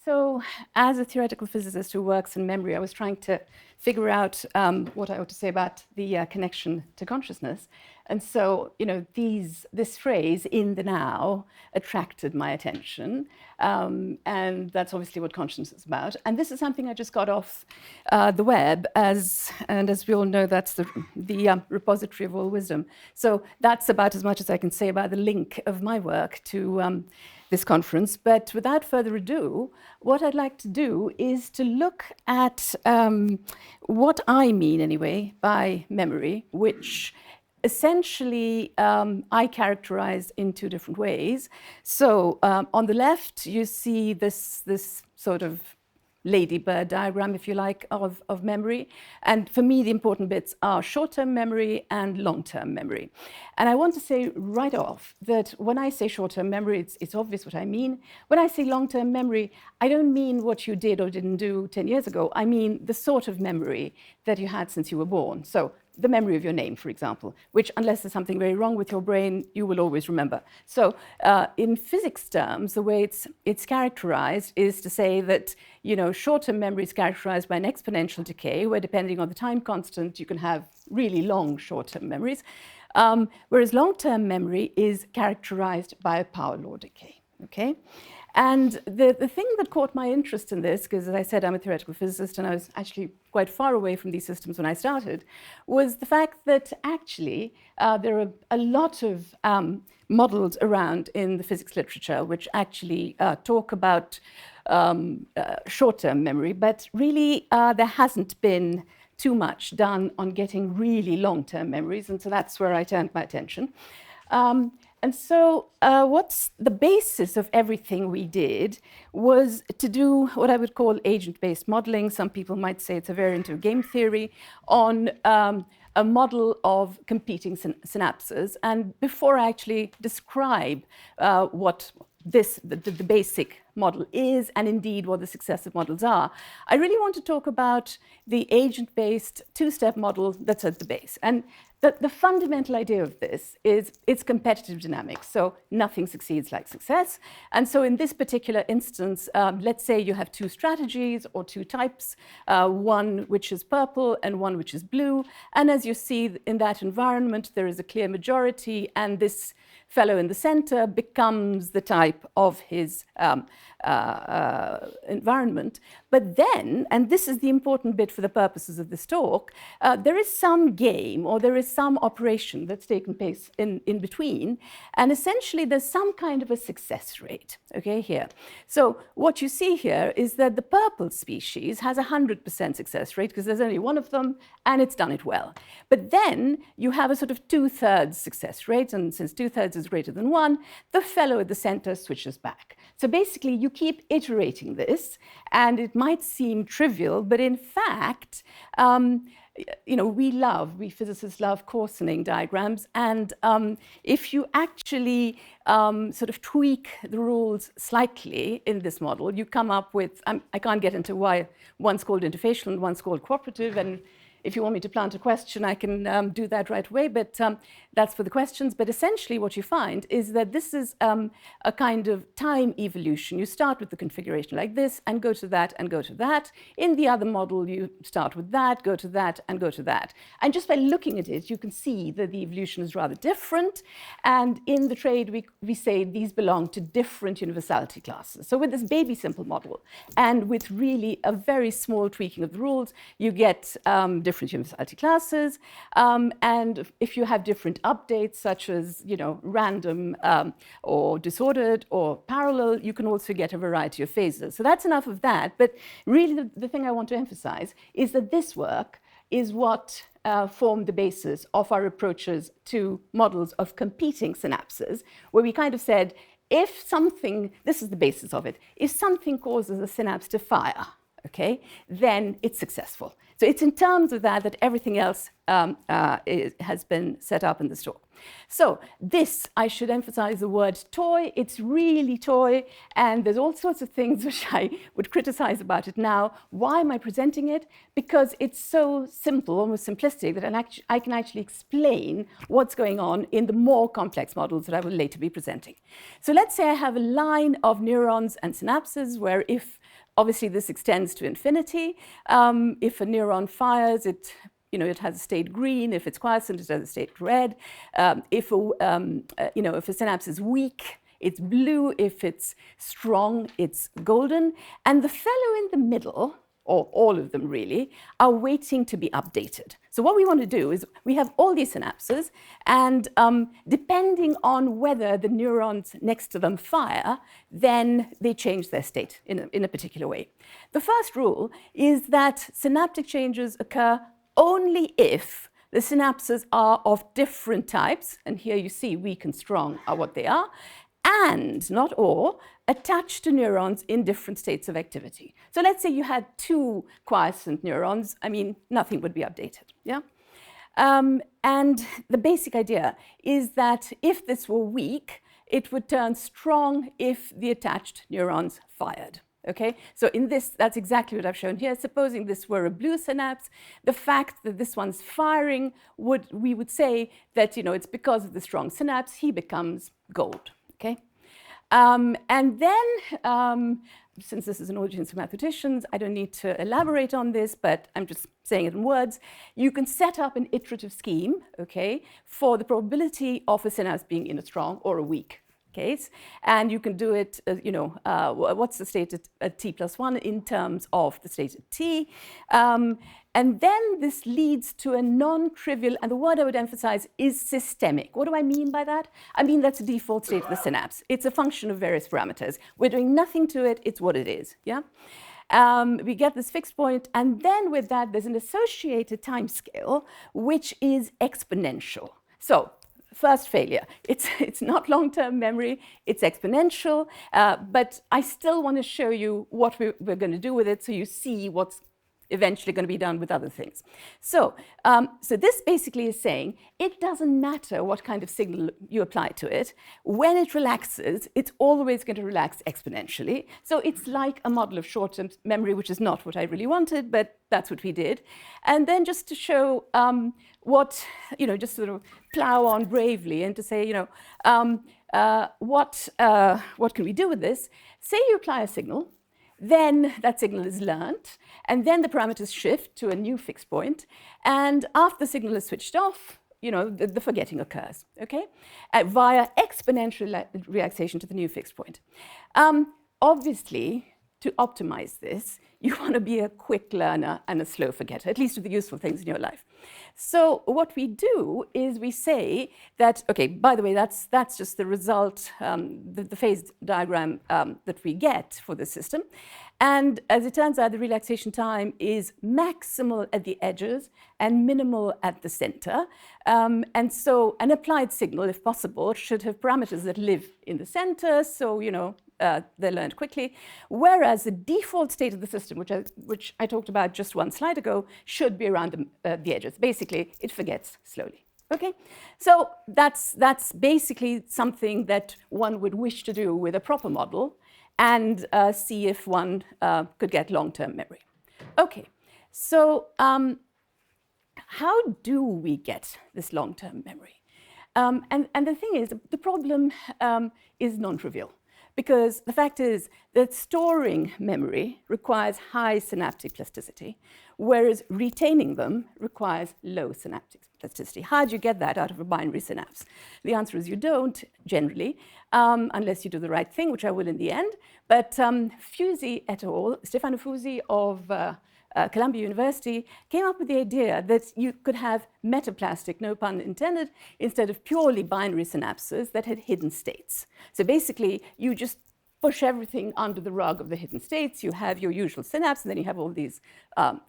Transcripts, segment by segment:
So as a theoretical physicist who works in memory, I was trying to figure out what I ought to say about the connection to consciousness. And so, this phrase, in the now, attracted my attention. And that's obviously what consciousness is about. And this is something I just got off the web, and as we all know, that's the repository of all wisdom. So that's about as much as I can say about the link of my work to this conference. But without further ado, what I'd like to do is to look at what I mean, anyway, by memory, which essentially I characterize in two different ways. So on the left, you see this sort of ladybird diagram, if you like, of memory. And for me, the important bits are short-term memory and long-term memory. And I want to say right off that when I say short-term memory, it's obvious what I mean. When I say long-term memory, I don't mean what you did or didn't do 10 years ago. I mean the sort of memory that you had since you were born. So the memory of your name, for example, which, unless there's something very wrong with your brain, you will always remember. So in physics terms, the way it's characterized is to say that, short-term memory is characterized by an exponential decay, where depending on the time constant, you can have really long short-term memories, whereas long-term memory is characterized by a power law decay, okay? And the thing that caught my interest in this, because as I said, I'm a theoretical physicist and I was actually quite far away from these systems when I started, was the fact that actually there are a lot of models around in the physics literature which actually talk about short-term memory, but really there hasn't been too much done on getting really long-term memories, and so that's where I turned my attention. And so what's the basis of everything we did was to do what I would call agent-based modeling. Some people might say it's a variant of game theory on a model of competing synapses. And before I actually describe what the basic model is, and indeed what the successive models are, I really want to talk about the agent-based two-step model that's at the base. And the fundamental idea of this is it's competitive dynamics, so nothing succeeds like success. And so in this particular instance, let's say you have two strategies or two types, one which is purple and one which is blue. And as you see in that environment, there is a clear majority, and this fellow in the center becomes the type of his environment. But then, and this is the important bit for the purposes of this talk, there is some game or there is some operation that's taken place in between, and essentially there's some kind of a success rate, okay, here. So what you see here is that the purple species has 100% success rate because there's only one of them and it's done it well. But then you have a sort of 2/3 success rate, and since 2/3 is greater than 1, the fellow at the center switches back. So basically you keep iterating this, and it might seem trivial, but in fact, we physicists love coarsening diagrams, and if you actually sort of tweak the rules slightly in this model, you come up with, I can't get into why one's called interfacial and one's called cooperative, and if you want me to plant a question, I can do that right away, but that's for the questions. But essentially what you find is that this is a kind of time evolution. You start with the configuration like this and go to that and go to that. In the other model, you start with that, go to that, and go to that. And just by looking at it, you can see that the evolution is rather different. And in the trade, we say these belong to different universality classes. So with this baby simple model, and with really a very small tweaking of the rules, you get different universality classes, and if you have different updates, such as random or disordered or parallel, you can also get a variety of phases. So that's enough of that. But really, the thing I want to emphasize is that this work is what formed the basis of our approaches to models of competing synapses, where we kind of said, if something, this is the basis of it, if something causes a synapse to fire, okay, then it's successful. So it's in terms of that everything else has been set up in this talk. So this, I should emphasize the word toy. It's really toy, and there's all sorts of things which I would criticize about it now. Why am I presenting it? Because it's so simple, almost simplistic, that I can actually explain what's going on in the more complex models that I will later be presenting. So let's say I have a line of neurons and synapses where if Obviously, this extends to infinity. If a neuron fires, it has a state green. If it's quiescent, it has a state red. If a synapse is weak, it's blue. If it's strong, it's golden. And the fellow in the middle, or all of them really, are waiting to be updated. So what we want to do is we have all these synapses, and depending on whether the neurons next to them fire, then they change their state in a particular way. The first rule is that synaptic changes occur only if the synapses are of different types, and here you see weak and strong are what they are, and, not or, attached to neurons in different states of activity. So let's say you had 2 quiescent neurons. I mean, nothing would be updated, yeah? And the basic idea is that if this were weak, it would turn strong if the attached neurons fired. Okay, so in this, that's exactly what I've shown here. Supposing this were a blue synapse, the fact that this one's firing, we would say that it's because of the strong synapse, he becomes gold. Okay, and then, since this is an audience of mathematicians, I don't need to elaborate on this, but I'm just saying it in words. You can set up an iterative scheme, okay, for the probability of a synapse being in a strong or a weak case, and you can do it, what's the state at t plus 1 in terms of the state at t. And then this leads to a non-trivial, and the word I would emphasize is systemic. What do I mean by that? I mean that's the default state of the synapse. It's a function of various parameters. We're doing nothing to it, it's what it is, yeah? We get this fixed point, and then with that there's an associated time scale, which is exponential. So, first failure. It's not long-term memory, it's exponential, but I still want to show you what we're going to do with it so you see what's eventually going to be done with other things. So this basically is saying it doesn't matter what kind of signal you apply to it. When it relaxes, it's always going to relax exponentially. So it's like a model of short-term memory, which is not what I really wanted, but that's what we did. And then just to show just sort of plow on bravely and to say, what can we do with this? Say you apply a signal, then that signal is learned, and then the parameters shift to a new fixed point, and after the signal is switched off, the forgetting occurs, okay? Via exponential relaxation to the new fixed point. Obviously, to optimize this, you want to be a quick learner and a slow forgetter, at least of the useful things in your life. So what we do is we say that, okay, by the way, that's just the result, the phase diagram that we get for the system. And as it turns out, the relaxation time is maximal at the edges and minimal at the center. And so an applied signal, if possible, should have parameters that live in the center. So, they're learned quickly, whereas the default state of the system, which I talked about just one slide ago, should be around the edges. Basically, it forgets slowly. Okay, so that's basically something that one would wish to do with a proper model, and see if one could get long-term memory. Okay, so how do we get this long-term memory? And the thing is, the problem is non-trivial. Because the fact is that storing memory requires high synaptic plasticity, whereas retaining them requires low synaptic plasticity. How do you get that out of a binary synapse? The answer is you don't, generally, unless you do the right thing, which I will in the end. But Fusi et al., Stefano Fusi of Columbia University, came up with the idea that you could have metaplastic, no pun intended, instead of purely binary synapses that had hidden states. So basically, you just push everything under the rug of the hidden states. You have your usual synapse, and then you have all these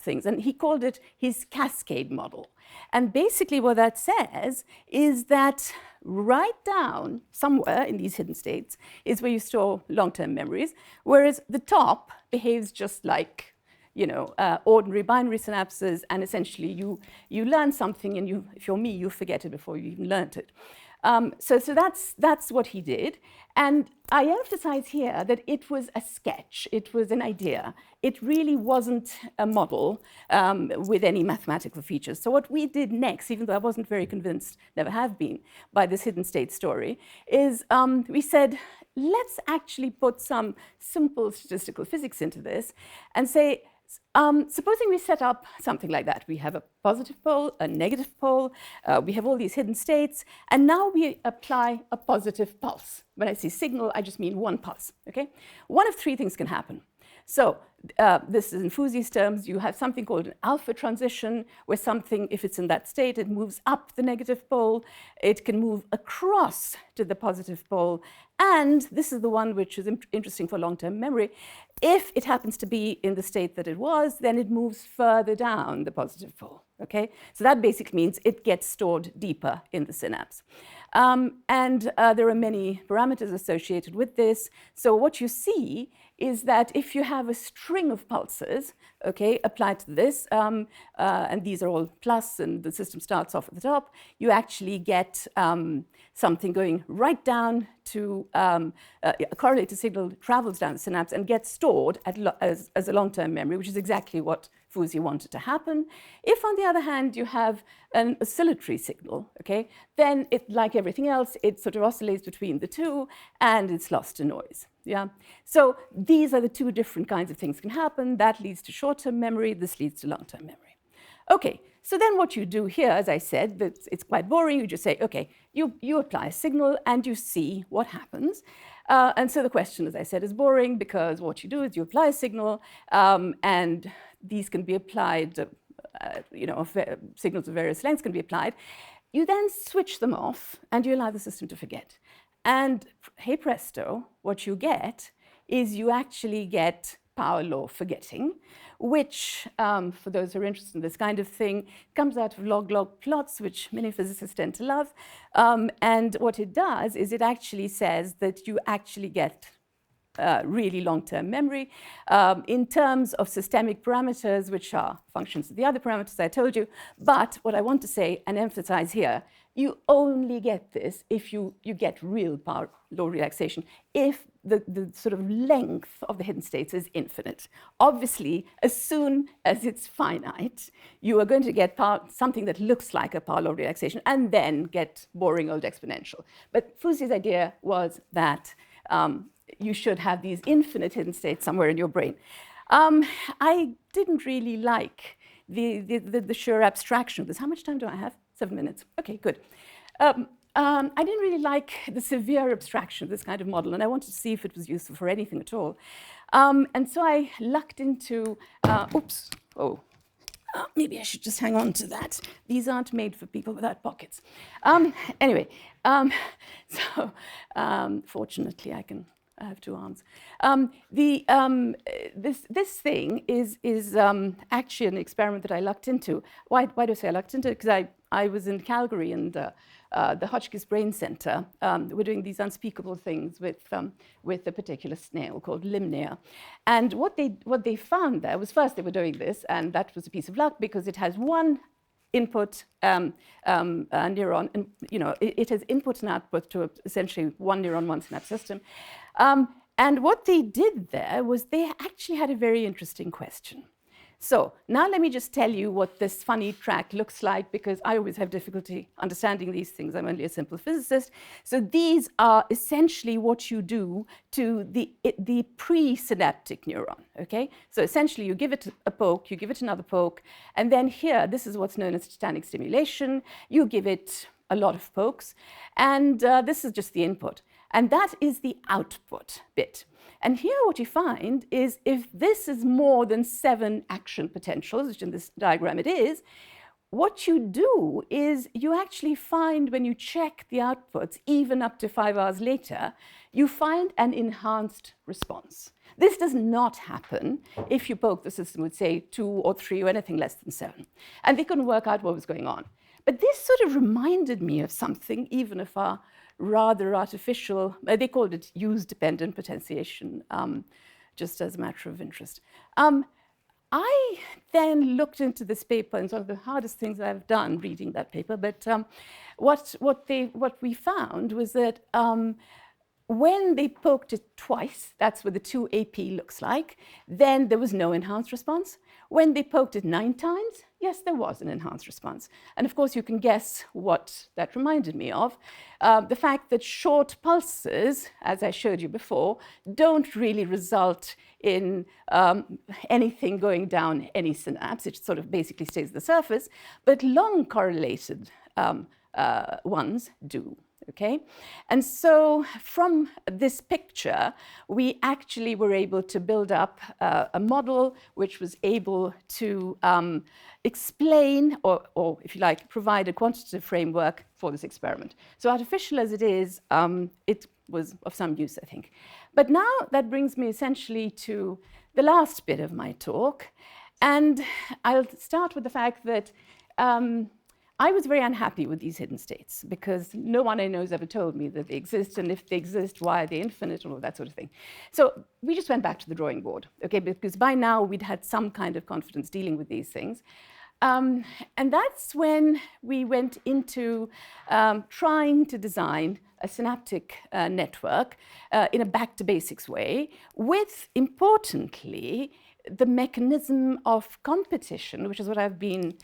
things. And he called it his cascade model. And basically what that says is that right down somewhere in these hidden states is where you store long-term memories, whereas the top behaves just like ordinary binary synapses, and essentially you learn something, and if you're me, you forget it before you even learned it. So that's what he did. And I emphasize here that it was a sketch, it was an idea. It really wasn't a model with any mathematical features. So what we did next, even though I wasn't very convinced, never have been, by this hidden state story, is we said, let's actually put some simple statistical physics into this and say, supposing we set up something like that. We have a positive pole, a negative pole, we have all these hidden states, and now we apply a positive pulse. When I say signal, I just mean one pulse, okay? One of three things can happen. So this is in Fuzzy's terms, you have something called an alpha transition, where something, if it's in that state, it moves up the negative pole, it can move across to the positive pole, and this is the one which is interesting for long-term memory. If it happens to be in the state that it was, then it moves further down the positive pole, okay? So that basically means it gets stored deeper in the synapse. There are many parameters associated with this. So what you see is that if you have a string of pulses, okay, applied to this, and these are all plus, and the system starts off at the top, you actually get something going right down to a correlated signal travels down the synapse and gets stored as a long-term memory, which is exactly what Fuzzy wanted to happen. If, on the other hand, you have an oscillatory signal, okay, then it, like everything else, it sort of oscillates between the two, and it's lost to noise. Yeah. So these are the two different kinds of things that can happen. That leads to short-term memory. This leads to long-term memory. Okay. So then what you do here, as I said, it's quite boring. You just say, okay, you apply a signal and you see what happens. And so the question, as I said, is boring because what you do is you apply a signal, and these can be applied, signals of various lengths can be applied. You then switch them off and you allow the system to forget. And hey presto, what you get is you actually get power law forgetting, which, for those who are interested in this kind of thing, comes out of log-log plots, which many physicists tend to love. And what it does is it actually says that you actually get really long-term memory in terms of systemic parameters, which are functions of the other parameters I told you. But what I want to say and emphasize here, you only get this if you get real power law relaxation, if the sort of length of the hidden states is infinite. Obviously, as soon as it's finite, you are going to get something that looks like a power law relaxation and then get boring old exponential. But Fuzzy's idea was that you should have these infinite hidden states somewhere in your brain. I didn't really like the sheer abstraction of this. How much time do I have? 7 minutes. Okay, good. I didn't really like the severe abstraction of this kind of model, and I wanted to see if it was useful for anything at all. And so I lucked into, maybe I should just hang on to that. These aren't made for people without pockets. Anyway, fortunately I have two arms. This thing is actually an experiment that I lucked into. Why do I say I lucked into it? Because I was in Calgary, and the Hotchkiss Brain Center were doing these unspeakable things with a particular snail called Limnea. And what they found there was, first they were doing this, and that was a piece of luck because it has one input neuron, and it has input and output to essentially one neuron, one synapse system. And what they did there was they actually had a very interesting question. So now let me just tell you what this funny track looks like, because I always have difficulty understanding these things. I'm only a simple physicist. So these are essentially what you do to the pre-synaptic neuron, okay? So essentially you give it a poke, you give it another poke, and then here, this is what's known as tetanic stimulation. You give it a lot of pokes, and this is just the input. And that is the output bit. And here what you find is if this is more than 7 action potentials, which in this diagram it is, what you do is you actually find, when you check the outputs, even up to 5 hours later, you find an enhanced response. This does not happen if you poke the system with, say, 2 or 3 or anything less than 7. And they couldn't work out what was going on. But this sort of reminded me of something, even if our rather artificial, they called it use-dependent potentiation, just as a matter of interest. I then looked into this paper, and sort of the hardest things I've done reading that paper, but what we found was that when they poked it twice, that's what the 2AP looks like, then there was no enhanced response. When they poked it 9 times, yes, there was an enhanced response. And of course, you can guess what that reminded me of. The fact that short pulses, as I showed you before, don't really result in anything going down any synapse. It sort of basically stays at the surface, but long correlated ones do. Okay, and so from this picture, we actually were able to build up a model which was able to explain, or if you like, provide a quantitative framework for this experiment. So artificial as it is, it was of some use, I think. But now that brings me essentially to the last bit of my talk, and I'll start with the fact that I was very unhappy with these hidden states because no one I know has ever told me that they exist, and if they exist, why are they infinite, and all that sort of thing. So we just went back to the drawing board, okay, because by now we'd had some kind of confidence dealing with these things. And that's when we went into trying to design a synaptic network in a back-to-basics way with, importantly, the mechanism of competition, which is what I've been,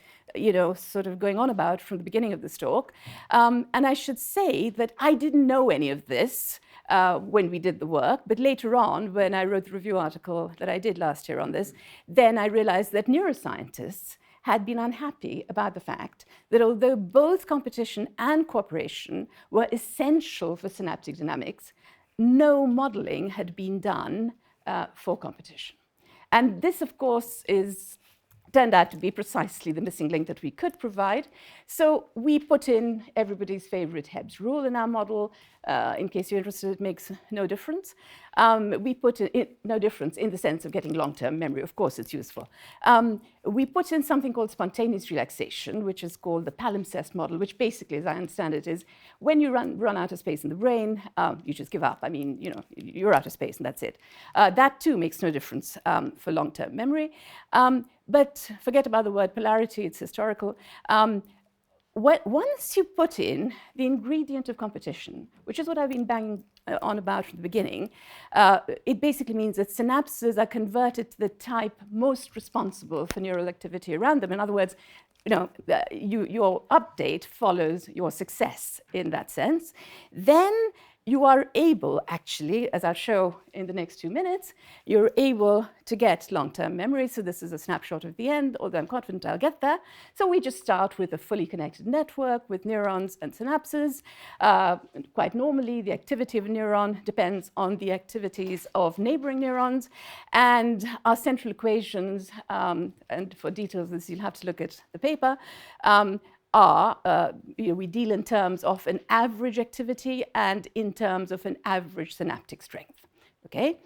sort of going on about from the beginning of this talk. And I should say that I didn't know any of this when we did the work, but later on, when I wrote the review article that I did last year on this, then I realized that neuroscientists had been unhappy about the fact that although both competition and cooperation were essential for synaptic dynamics, no modeling had been done for competition. And this, of course, turned out to be precisely the missing link that we could provide. So we put in everybody's favorite Hebb's rule in our model. In case you're interested, it makes no difference. We put in no difference in the sense of getting long-term memory. Of course, it's useful. We put in something called spontaneous relaxation, which is called the palimpsest model, which basically, as I understand it, is when you run out of space in the brain, you just give up. I mean, you're out of space and that's it. That too makes no difference for long-term memory. But forget about the word polarity, it's historical. Once you put in the ingredient of competition, which is what I've been banging on about from the beginning, it basically means that synapses are converted to the type most responsible for neural activity around them. In other words, your update follows your success in that sense. Then you are able, actually, as I'll show in the next 2 minutes, you're able to get long-term memory. So this is a snapshot of the end, although I'm confident I'll get there. So we just start with a fully connected network with neurons and synapses. Quite normally, the activity of a neuron depends on the activities of neighboring neurons. And our central equations, and for details of this, you'll have to look at the paper, we deal in terms of an average activity and in terms of an average synaptic strength, okay?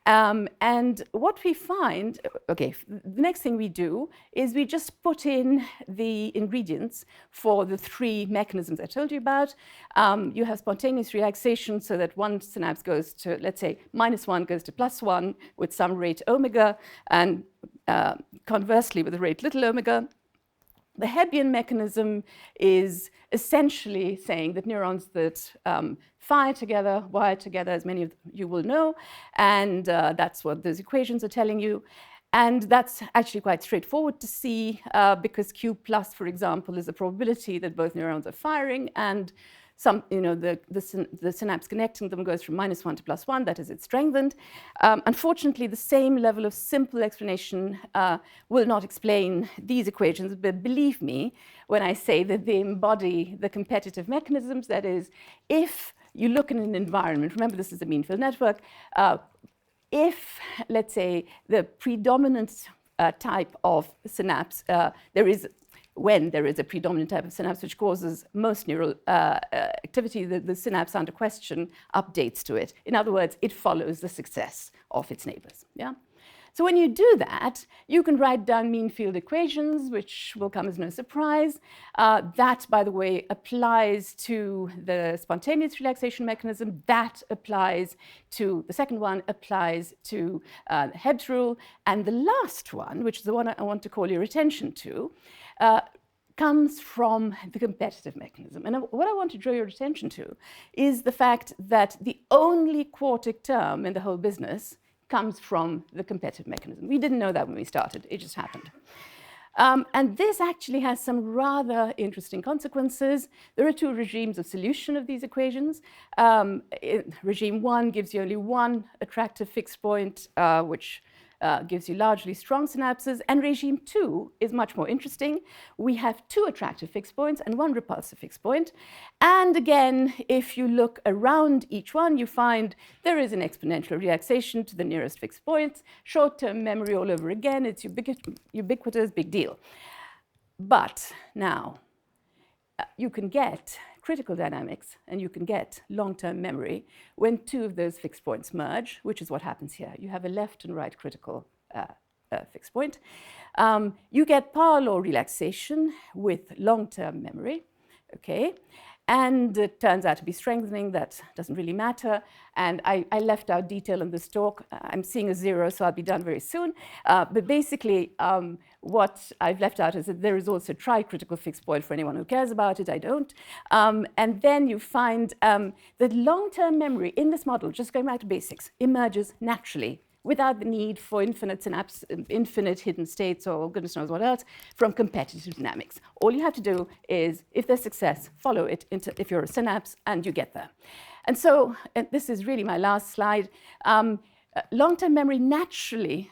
And what we find, okay, the next thing we do is we just put in the ingredients for the 3 mechanisms I told you about. You have spontaneous relaxation so that one synapse goes to, let's say, -1 goes to +1 with some rate omega, and conversely with the rate little omega. The Hebbian mechanism is essentially saying that neurons that fire together, wire together, as many of you will know, and that's what those equations are telling you. And that's actually quite straightforward to see because Q plus, for example, is the probability that both neurons are firing, and the synapse connecting them goes from -1 to +1, that is, it's strengthened. Unfortunately, the same level of simple explanation will not explain these equations, but believe me when I say that they embody the competitive mechanisms. That is, if you look in an environment, remember this is a mean field network, if, let's say, the predominant type of synapse, when there is a predominant type of synapse which causes most neural activity, the synapse under question updates to it. In other words, it follows the success of its neighbors. Yeah. So when you do that, you can write down mean field equations, which will come as no surprise. That, by the way, applies to the spontaneous relaxation mechanism. That applies to the second one, applies to Hebb's rule. And the last one, which is the one I want to call your attention to, comes from the competitive mechanism. And what I want to draw your attention to is the fact that the only quartic term in the whole business comes from the competitive mechanism. We didn't know that when we started, it just happened. And this actually has some rather interesting consequences. There are two regimes of solution of these equations. Regime 1 gives you only one attractive fixed point, which gives you largely strong synapses, and regime 2 is much more interesting. We have two attractive fixed points and one repulsive fixed point. And again, if you look around each one, you find there is an exponential relaxation to the nearest fixed points, short-term memory all over again. It's ubiquitous, big deal. But now, you can get critical dynamics and you can get long-term memory when two of those fixed points merge, which is what happens here. You have a left and right critical fixed point. You get power law relaxation with long-term memory, okay? And it turns out to be strengthening. That doesn't really matter. And I left out detail in this talk. I'm seeing a 0, so I'll be done very soon. But basically, what I've left out is that there is also a tri-critical fixed point for anyone who cares about it. I don't. And then you find that long-term memory in this model, just going back to basics, emerges naturally without the need for infinite synapse, infinite hidden states, or goodness knows what else, from competitive dynamics. All you have to do is, if there's success, follow it into, if you're a synapse, and you get there. And so, and this is really my last slide, long-term memory naturally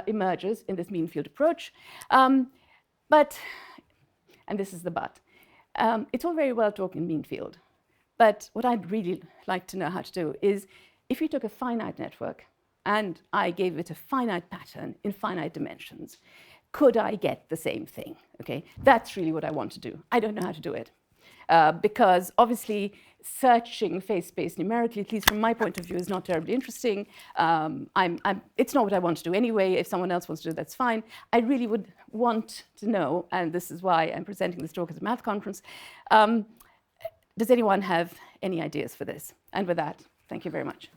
emerges in this mean field approach. But, and this is the but, it's all very well talking mean field, but what I'd really like to know how to do is, if you took a finite network, and I gave it a finite pattern in finite dimensions, could I get the same thing? Okay, that's really what I want to do. I don't know how to do it. Because obviously searching phase space numerically, at least from my point of view, is not terribly interesting. It's not what I want to do anyway. If someone else wants to do it, that's fine. I really would want to know, and this is why I'm presenting this talk at a math conference, does anyone have any ideas for this? And with that, thank you very much.